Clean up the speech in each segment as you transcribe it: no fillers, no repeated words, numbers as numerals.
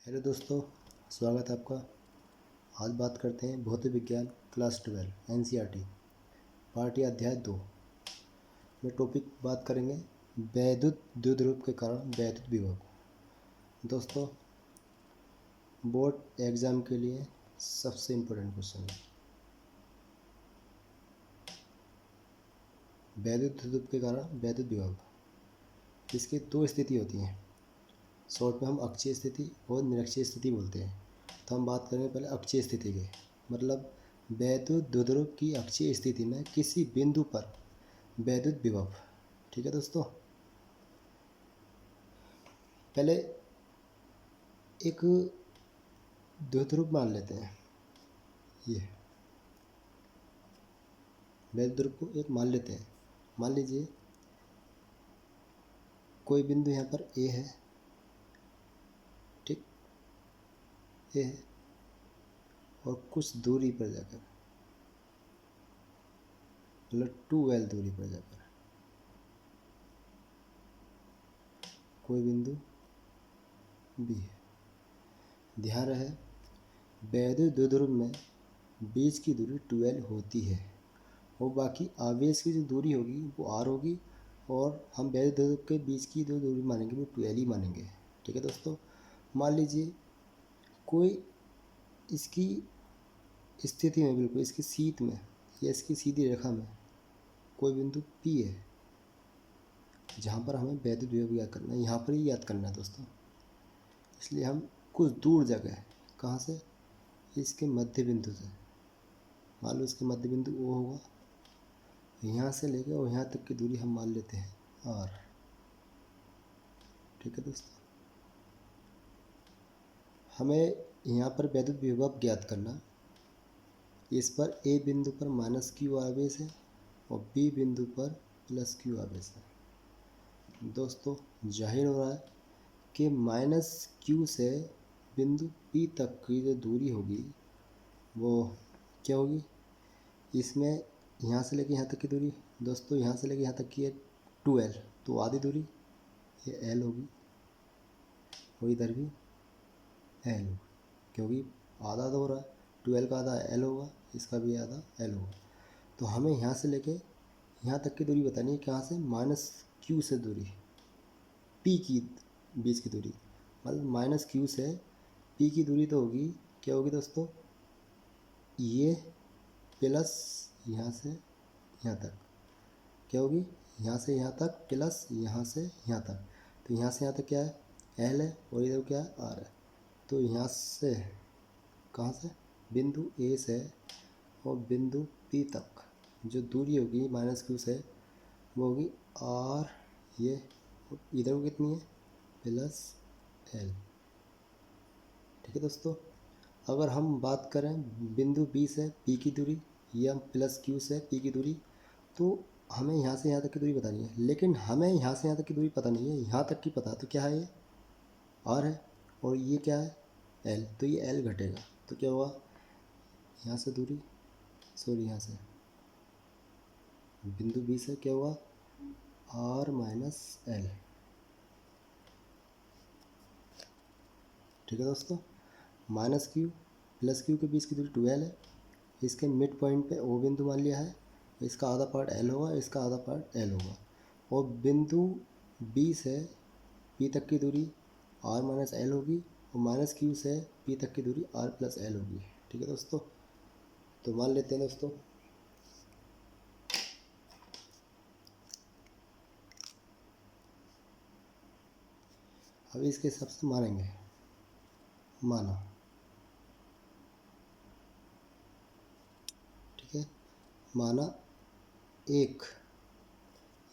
Hello दोस्तों, स्वागत है आपका। आज बात करते हैं भौतिक विज्ञान क्लास 12 एनसीईआरटी पार्ट या अध्याय 2 में। टॉपिक बात करेंगे वैद्युत द्विध्रुव के कारण वैद्युत विभव। दोस्तों, बोर्ड एग्ज़ाम के लिए सबसे इम्पोर्टेंट क्वेश्चन है वैद्युत द्विध्रुव के कारण वैद्युत विभव। इसकी दो स्थिति होती हैं, शॉर्ट में हम अक्षीय स्थिति और निरक्षीय स्थिति बोलते हैं। तो हम बात करेंगे पहले अक्षीय स्थिति की, मतलब वैद्युत द्विध्रुव की अक्षीय स्थिति में किसी बिंदु पर वैद्युत विभव। ठीक है दोस्तों, पहले एक द्विध्रुव मान लेते हैं। ये वैद्युत ध्रुव को एक मान लेते हैं। मान लीजिए कोई बिंदु यहाँ पर ए है, ठीक, ए है, और कुछ दूरी पर जाकर, मतलब 2L दूरी पर जाकर कोई बिंदु बी है। ध्यान रहे, वैद्युत द्विध्रुव में बीच की दूरी 2L होती है और बाकी आवेश की जो दूरी होगी वो R होगी, और हम वैद्युत द्विध्रुव के बीच की जो दूरी मानेंगे वो 2L ही मानेंगे। ठीक है दोस्तों, मान लीजिए कोई इसकी स्थिति में, बिल्कुल इसकी सीध में या इसकी सीधी रेखा में कोई बिंदु P है जहाँ पर हमें वैद्युत विभव याद करना है। यहाँ पर ही याद करना है दोस्तों, इसलिए हम कुछ दूर जगह, कहाँ से, इसके मध्य बिंदु से, मान लो इसके मध्य बिंदु O होगा, यहाँ से लेकर और यहाँ तक की दूरी हम मान लेते हैं R। ठीक है दोस्तों, हमें यहाँ पर वैद्युत विभव ज्ञात करना। इस पर A बिंदु पर -Q आवेश है और B बिंदु पर +Q आवेश है। दोस्तों, जाहिर हो रहा है कि -Q से बिंदु P तक की जो दूरी होगी वो क्या होगी, इसमें यहाँ से लेके यहाँ तक की दूरी, दोस्तों यहाँ से लेके यहाँ तक की है 2L, तो आधी दूरी ये L होगी और इधर भी L होगी, क्योंकि आधा तो हो रहा है, 2L का आधा L होगा, इसका भी आधा L होगा। तो हमें यहाँ से लेके यहाँ तक की दूरी बतानी है, कहाँ से, -Q से दूरी, P की बीच की दूरी, मतलब -Q से P की दूरी तो होगी, क्या होगी दोस्तों, ये प्लस यहाँ से यहाँ तक क्या होगी, यहाँ से यहाँ तक प्लस यहाँ से यहाँ तक। तो यहाँ से यहाँ तक क्या है, L है, और इधर क्या है, R है। तो यहाँ से, कहाँ से, बिंदु A से और बिंदु P तक जो दूरी होगी -Q से वो होगी R, ये इधर को कितनी है, +L। ठीक है दोस्तों, अगर हम बात करें बिंदु B से P की दूरी या +Q से P की दूरी, तो हमें यहाँ से यहाँ तक की दूरी बतानी है, लेकिन हमें यहाँ से यहाँ तक की दूरी पता नहीं है, यहाँ तक की पता है। तो क्या है, ये R है और ये क्या है, L, तो ये L घटेगा। तो क्या हुआ, यहाँ से दूरी, सॉरी यहाँ से बिंदु B से क्या हुआ, R - L। ठीक है दोस्तों, -Q +Q के बीच की दूरी 2L है। इसके मिड पॉइंट पे O बिंदु मान लिया है, इसका आधा पार्ट L होगा, इसका आधा पार्ट L होगा, और बिंदु B से P तक की दूरी R - L होगी, और -Q से P तक की दूरी R + L होगी। ठीक है दोस्तों, तो मान लेते हैं दोस्तों, अभी इसके हिसाब से मानेंगे। माना, ठीक है, माना एक,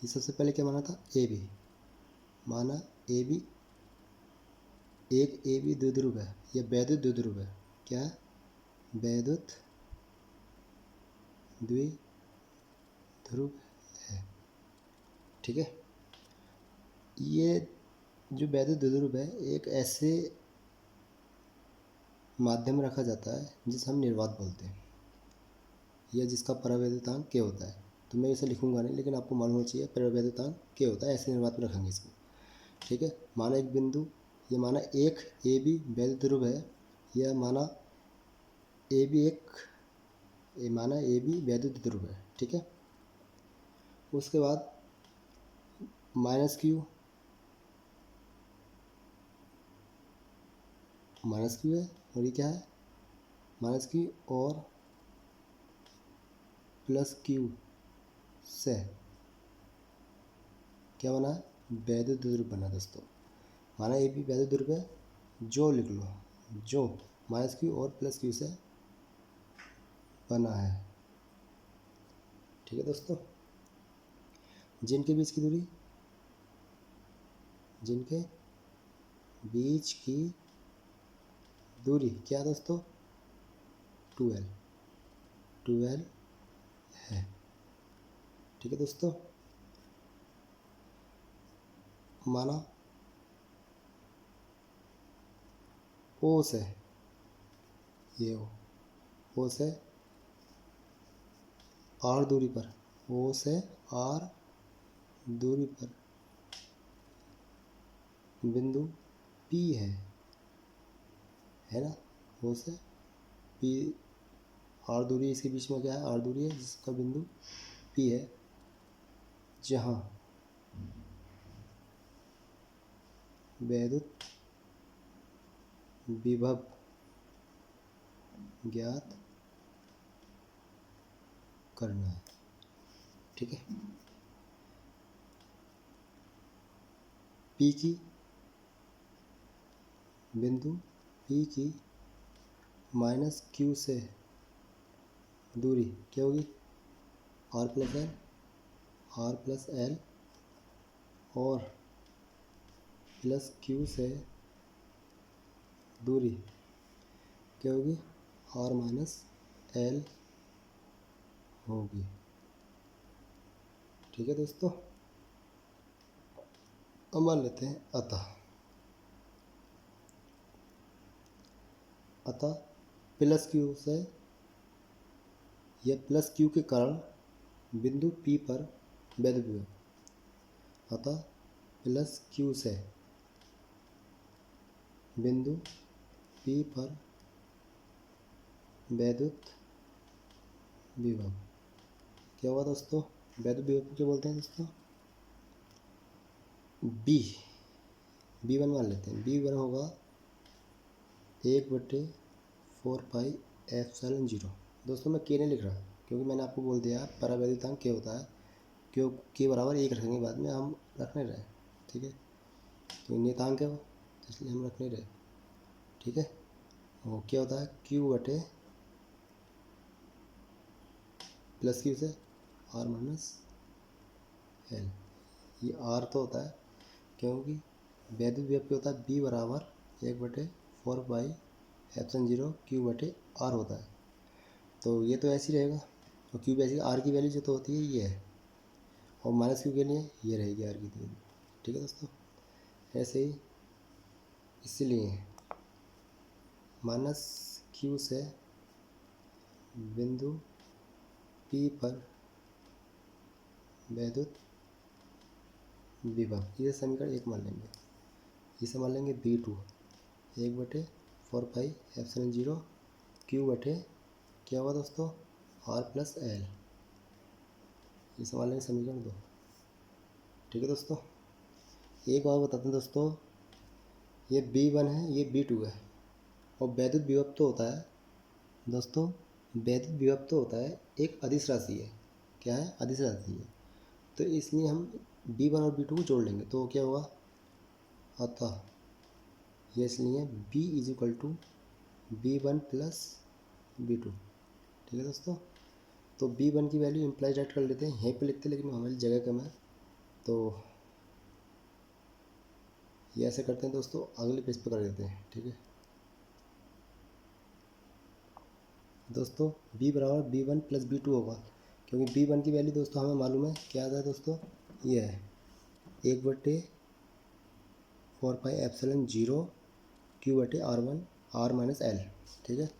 ये सबसे पहले क्या माना था, AB, माना AB, एक AB द्विध्रुव है, यह वैद्युत द्विध्रुव है। क्या है, वैद्युत द्विध्रुव है। ठीक है, ये जो वैद्युत द्विध्रुव है एक ऐसे माध्यम में रखा जाता है जिसे हम निर्वात बोलते हैं, या जिसका परावैद्युतांक K होता है। तो मैं इसे लिखूंगा नहीं, लेकिन आपको मालूम होना चाहिए परावैद्युतांक K होता है, ऐसे निर्वात में रखेंगे इसको। ठीक है, माना एक बिंदु ये माना एक ए बी वैध ध्रुव है, यह माना ए बी वैध ध्रुव है। ठीक है, उसके बाद माइनस क्यू है, और ये क्या है माइनस क्यू और प्लस क्यू से क्या बना है, वैध ध्रुव बना दोस्तों। माना ए बी वैध ध्रुव है, जो लिख लो, जो माइनस क्यू और प्लस क्यू से बना है। ठीक है दोस्तों, जिनके बीच की दूरी, जिनके बीच की दूरी क्या है दोस्तों, 12 है। ठीक है दोस्तों, माना ओ से, ये ओ से आर दूरी पर, ओ से आर दूरी पर बिंदु पी है ना। ओ से पी आर दूरी, इसके बीच में क्या है, आर दूरी है, जिसका बिंदु पी है, जहाँ वैद्युत विभव ज्ञात करना है। ठीक है, पी की बिंदु पी की माइनस क्यू से दूरी क्या होगी, आर प्लस एल और प्लस क्यू से दूरी क्या होगी, आर माइनस एल होगी। ठीक है दोस्तों, अब मान लेते हैं अतः प्लस क्यू से या प्लस क्यू के कारण बिंदु पी पर वैद्युत विभव, अतः प्लस क्यू से बिंदु पी पर वैद्युत विभव क्या हुआ दोस्तों, वैद्युत विभव को क्या बोलते हैं दोस्तों, बी वन मान लेते हैं। बी वन होगा 1/4πε0। दोस्तों मैं के नहीं लिख रहा, क्योंकि मैंने आपको बोल दिया परावैद्युतांक क्या होता है, क्यों के बराबर 1 रखेंगे, बाद में हम रख नहीं रहे। ठीक है, तो नियतांक है वो, इसलिए हम रख नहीं रहे। ठीक है, वो क्या होता है, क्यू बटे प्लस क्यू से आर माइनस एल। ये आर तो होता है, क्योंकि वैद्युत विभव क्या होता है, बी बराबर 1/4πε0 क्यू बटे आर होता है। तो ये तो ऐसे ही रहेगा, और क्यू ऐसी, आर की वैल्यू जो तो होती है ये है, और माइनस क्यू के लिए ये रहेगी आर की वैल्यू। ठीक है दोस्तों, ऐसे ही इसलिए माइनस क्यू से बिंदु पी पर वैद्युत विभव, ये समीकरण 1 मान लेंगे, इसे मान लेंगे B2 1/4πε0 क्यू बटे क्या हुआ दोस्तों, आर प्लस एल, इसे मान लेंगे समीकरण 2। ठीक है दोस्तों, एक बार बताते हैं दोस्तों, ये B1 है, ये B2 है, और वैद्युत विभव तो होता है दोस्तों, वैद्युत विभव तो होता है एक अदिश राशि है। क्या है, अदिश राशि है, तो इसलिए हम B1 और B2 को जोड़ लेंगे, तो क्या होगा, अतः ये इसलिए B = B1 प्लस B2। ठीक है दोस्तों, तो B1 की वैल्यू इम्प्लाई डायरेक्ट कर लेते हैं, यहीं पे लिखते हैं, लेकिन हमारी जगह कम है, तो ये ऐसे करते हैं दोस्तों, अगले पेज पर कर देते हैं। ठीक है दोस्तों, B बराबर B1 प्लस B2 होगा, क्योंकि B1 की वैल्यू दोस्तों हमें मालूम है, क्या आता है दोस्तों, ये है 1/4πε0 क्यू बटे आर माइनस एल। ठीक है,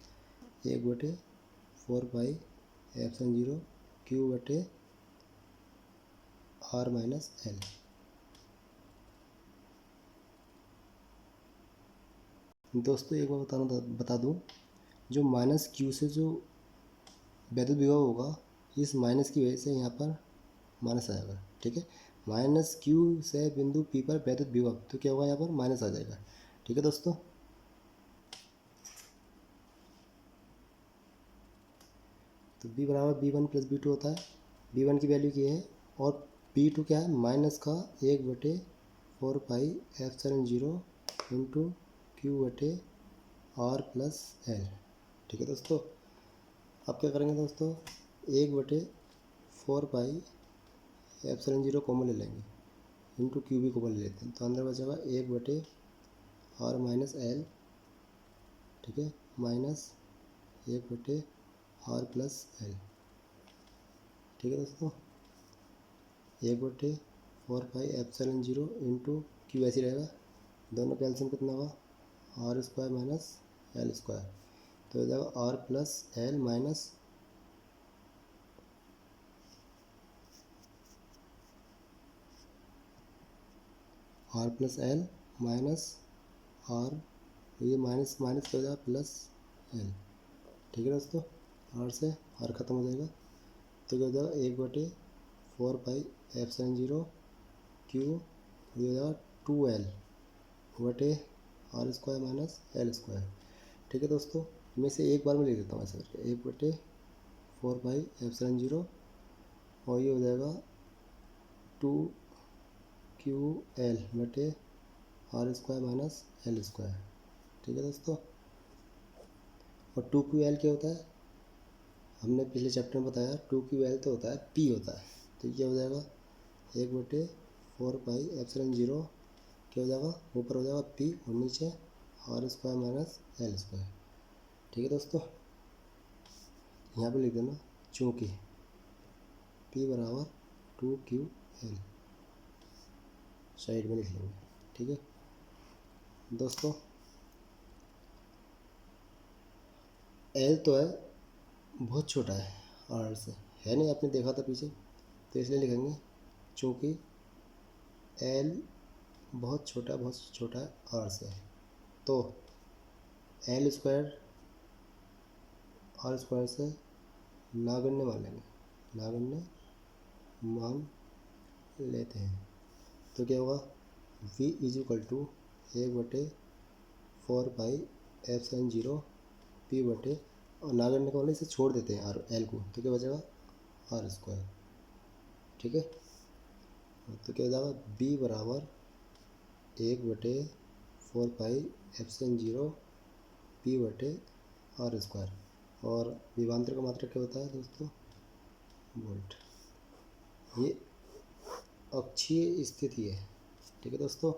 1/4πε0 क्यू बटे आर माइनस एल। दोस्तों एक बार बता दूँ, जो माइनस क्यू से जो वैद्युत विभव होगा, इस माइनस की वजह से यहाँ पर माइनस आएगा। ठीक है, माइनस क्यू से बिंदु पी पर वैद्युत विभव, तो क्या होगा, यहाँ पर माइनस आ जाएगा। ठीक है दोस्तों, तो b बराबर b1 + b2 होता है। b1 की वैल्यू ये है, और b2 क्या है, माइनस का 1/4πε0 इंटू q/r+l। ठीक है दोस्तों, अब क्या करेंगे दोस्तों, 1/4πε0 कॉमन ले लेंगे, इंटू क्यू भी कॉमन ले लेते हैं, तो अंदर बचेगा 1/r-l। ठीक है, माइनस 1/r+l। ठीक है दोस्तों, 1/4πε0 इंटू क्यू ऐसे रहेगा, दोनों का एलसीएम कितना होगा, r² - l², तो हो जाएगा r+l minus r+l minus r, ये माइनस माइनस हो जाएगा प्लस l। ठीक है दोस्तों, r से r खत्म हो जाएगा, तो क्या हो जाएगा 1/4πε0 क्यू, ये हो जाएगा 2l/r² माइनस l²। ठीक है दोस्तों, मैं से एक बार में लिख देता हूँ ऐसे करके, 1/4πε0, और ये हो जाएगा 2ql/r² माइनस l²। ठीक है दोस्तों, और 2ql क्या होता है, हमने पिछले चैप्टर में बताया, 2ql तो होता है p होता है, तो ये हो जाएगा 1/4πε0 क्या हो जाएगा, ऊपर हो जाएगा p और नीचे r² माइनस l²। ठीक है दोस्तों, यहाँ पे लिख देना चूँकि p बराबर 2ql, साइड में लिख लेंगे। ठीक है दोस्तों, l तो है बहुत छोटा है r से, है नहीं, आपने देखा था पीछे, तो इसलिए लिखेंगे चूँकि l बहुत छोटा है r से, तो l² r² से नागण्य मान लेंगे, नागण्य मान लेते हैं, तो क्या होगा, v = 1/4πε0 p बटे, और नागण्य को वाले इसे छोड़ देते हैं l को, तो क्या बचेगा r²। ठीक है, तो क्या हो जाएगा, b बराबर 1/4πε0 p बटे r², और विभवांतर का मात्रक क्या होता है दोस्तों, वोल्ट। ये अक्षीय स्थिति है। ठीक है दोस्तों,